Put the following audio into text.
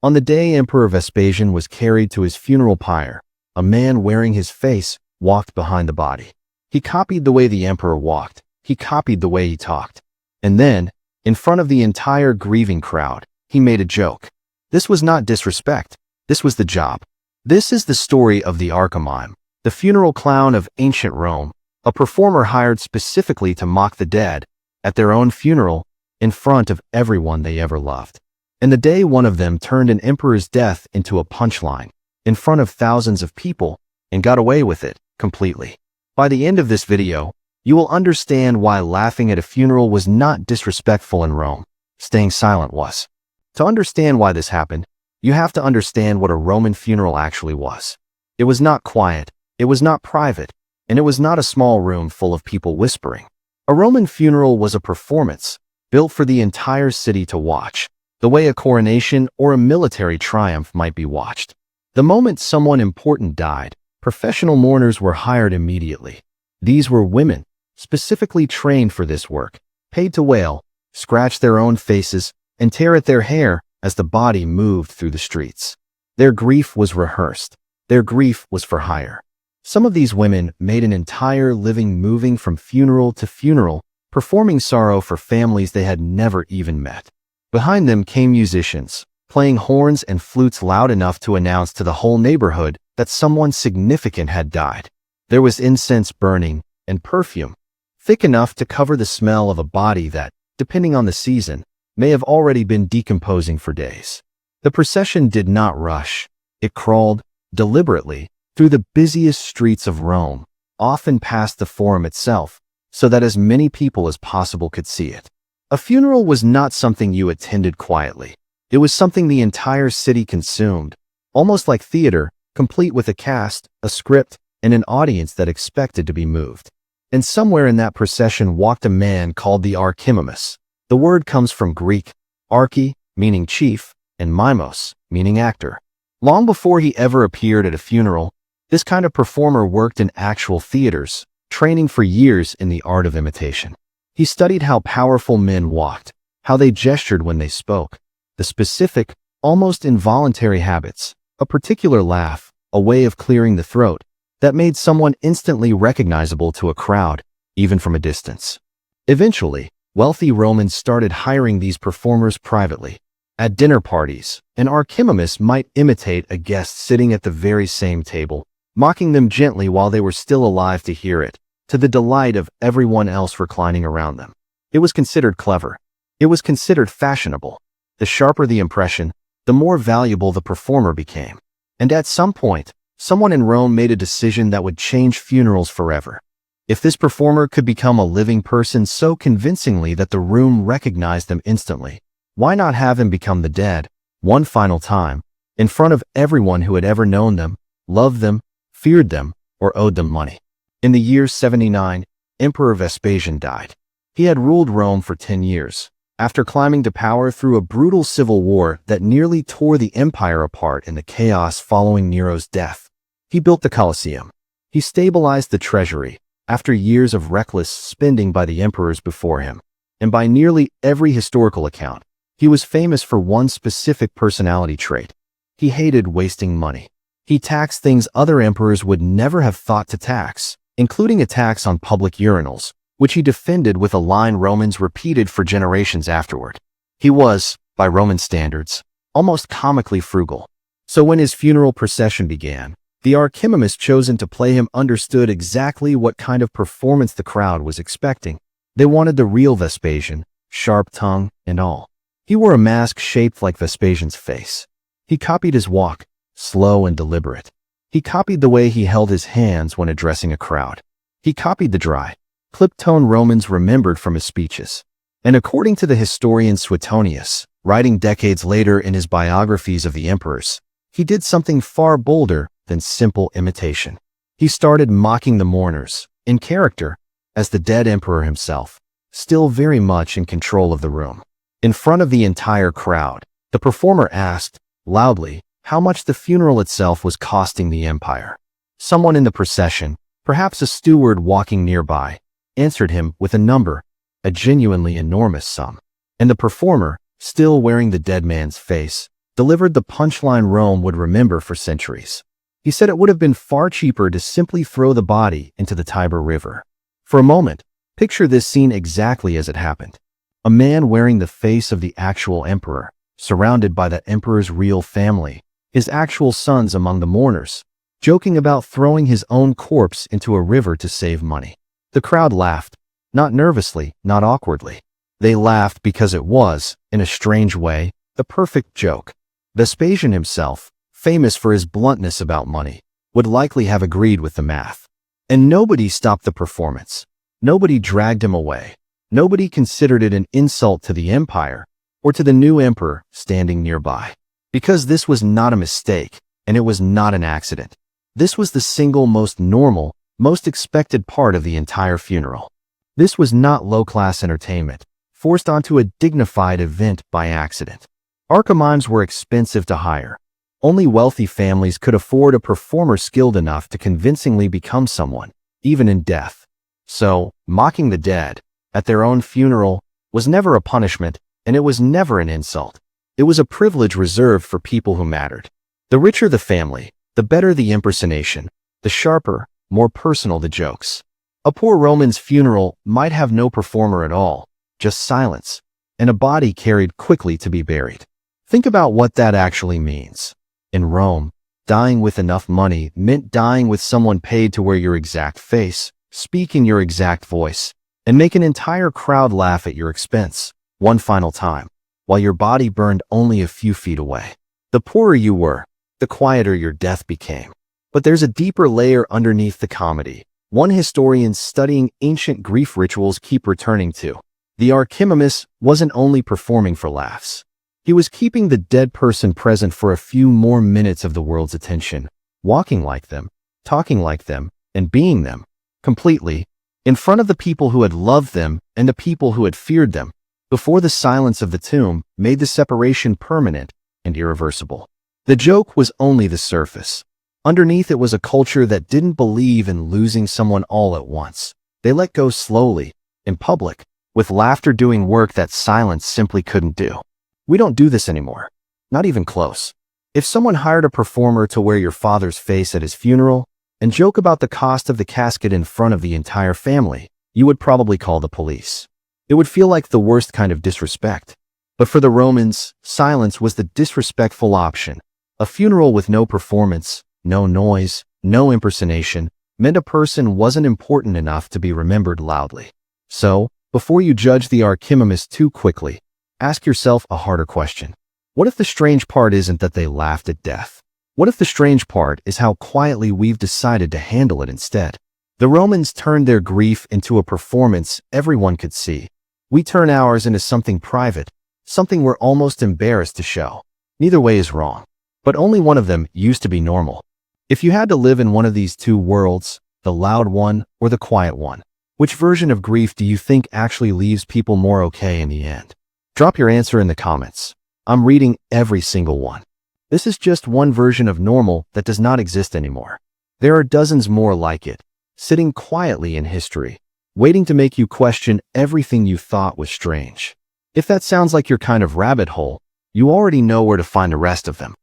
On the day Emperor Vespasian was carried to his funeral pyre, a man wearing his face walked behind the body. He copied the way the emperor walked. He copied the way he talked. And then, in front of the entire grieving crowd, he made a joke. This was not disrespect. This was the job. This is the story of the archimime, the funeral clown of ancient Rome, a performer hired specifically to mock the dead at their own funeral in front of everyone they ever loved. And the day one of them turned an emperor's death into a punchline in front of thousands of people and got away with it completely. By the end of this video, you will understand why laughing at a funeral was not disrespectful in Rome. Staying silent was. To understand why this happened, you have to understand what a Roman funeral actually was. It was not quiet, it was not private, and it was not a small room full of people whispering. A Roman funeral was a performance built for the entire city to watch, the way a coronation or a military triumph might be watched. The moment someone important died, professional mourners were hired immediately. These were women, specifically trained for this work, paid to wail, scratch their own faces, and tear at their hair as the body moved through the streets. Their grief was rehearsed. Their grief was for hire. Some of these women made an entire living moving from funeral to funeral, performing sorrow for families they had never even met. Behind them came musicians, playing horns and flutes loud enough to announce to the whole neighborhood that someone significant had died. There was incense burning and perfume, thick enough to cover the smell of a body that, depending on the season, may have already been decomposing for days. The procession did not rush. It crawled, deliberately, through the busiest streets of Rome, often past the forum itself, so that as many people as possible could see it. A funeral was not something you attended quietly. It was something the entire city consumed, almost like theater, complete with a cast, a script, and an audience that expected to be moved. And somewhere in that procession walked a man called the archimimus. The word comes from Greek, archi, meaning chief, and mimos, meaning actor. Long before he ever appeared at a funeral, this kind of performer worked in actual theaters, training for years in the art of imitation. He studied how powerful men walked, how they gestured when they spoke, the specific, almost involuntary habits, a particular laugh, a way of clearing the throat, that made someone instantly recognizable to a crowd, even from a distance. Eventually, wealthy Romans started hiring these performers privately. At dinner parties, an archimimus might imitate a guest sitting at the very same table, mocking them gently while they were still alive to hear it, to the delight of everyone else reclining around them. It was considered clever. It was considered fashionable. The sharper the impression, the more valuable the performer became. And at some point, someone in Rome made a decision that would change funerals forever. If this performer could become a living person so convincingly that the room recognized them instantly, why not have him become the dead, one final time, in front of everyone who had ever known them, loved them, feared them, or owed them money? In the year 79, Emperor Vespasian died. He had ruled Rome for 10 years, after climbing to power through a brutal civil war that nearly tore the empire apart in the chaos following Nero's death. He built the Colosseum. He stabilized the treasury, after years of reckless spending by the emperors before him. And by nearly every historical account, he was famous for one specific personality trait. He hated wasting money. He taxed things other emperors would never have thought to tax, including a tax on public urinals, which he defended with a line Romans repeated for generations afterward. He was, by Roman standards, almost comically frugal. So when his funeral procession began, the archimimus chosen to play him understood exactly what kind of performance the crowd was expecting. They wanted the real Vespasian, sharp tongue and all. He wore a mask shaped like Vespasian's face. He copied his walk, slow and deliberate. He copied the way he held his hands when addressing a crowd. He copied the dry, clipped tone Romans remembered from his speeches. And according to the historian Suetonius, writing decades later in his biographies of the emperors, he did something far bolder than simple imitation. He started mocking the mourners, in character, as the dead emperor himself, still very much in control of the room. In front of the entire crowd, the performer asked, loudly, how much the funeral itself was costing the empire. Someone in the procession, perhaps a steward walking nearby, answered him with a number, a genuinely enormous sum. And the performer, still wearing the dead man's face, delivered the punchline Rome would remember for centuries. He said it would have been far cheaper to simply throw the body into the Tiber River. For a moment, picture this scene exactly as it happened. A man wearing the face of the actual emperor, surrounded by the emperor's real family, his actual sons among the mourners, joking about throwing his own corpse into a river to save money. The crowd laughed, not nervously, not awkwardly. They laughed because it was, in a strange way, the perfect joke. Vespasian himself, famous for his bluntness about money, would likely have agreed with the math. And nobody stopped the performance. Nobody dragged him away. Nobody considered it an insult to the empire or to the new emperor standing nearby. Because this was not a mistake, and it was not an accident. This was the single most normal, most expected part of the entire funeral. This was not low-class entertainment, forced onto a dignified event by accident. Archimimes were expensive to hire. Only wealthy families could afford a performer skilled enough to convincingly become someone, even in death. So, mocking the dead, at their own funeral, was never a punishment, and it was never an insult. It was a privilege reserved for people who mattered. The richer the family, the better the impersonation, the sharper, more personal the jokes. A poor Roman's funeral might have no performer at all, just silence, and a body carried quickly to be buried. Think about what that actually means. In Rome, dying with enough money meant dying with someone paid to wear your exact face, speak in your exact voice, and make an entire crowd laugh at your expense, one final time, while your body burned only a few feet away. The poorer you were, the quieter your death became. But there's a deeper layer underneath the comedy, one historians studying ancient grief rituals keep returning to. The archimimus wasn't only performing for laughs. He was keeping the dead person present for a few more minutes of the world's attention, walking like them, talking like them, and being them, completely, in front of the people who had loved them and the people who had feared them, before the silence of the tomb made the separation permanent and irreversible. The joke was only the surface. Underneath it was a culture that didn't believe in losing someone all at once. They let go slowly, in public, with laughter doing work that silence simply couldn't do. We don't do this anymore. Not even close. If someone hired a performer to wear your father's face at his funeral and joke about the cost of the casket in front of the entire family, you would probably call the police. It would feel like the worst kind of disrespect. But for the Romans, silence was the disrespectful option. A funeral with no performance, no noise, no impersonation, meant a person wasn't important enough to be remembered loudly. So, before you judge the archimimus too quickly, ask yourself a harder question. What if the strange part isn't that they laughed at death? What if the strange part is how quietly we've decided to handle it instead? The Romans turned their grief into a performance everyone could see. We turn ours into something private, something we're almost embarrassed to show. Neither way is wrong. But only one of them used to be normal. If you had to live in one of these two worlds, the loud one or the quiet one, which version of grief do you think actually leaves people more okay in the end? Drop your answer in the comments. I'm reading every single one. This is just one version of normal that does not exist anymore. There are dozens more like it, sitting quietly in history, waiting to make you question everything you thought was strange. If that sounds like your kind of rabbit hole, you already know where to find the rest of them.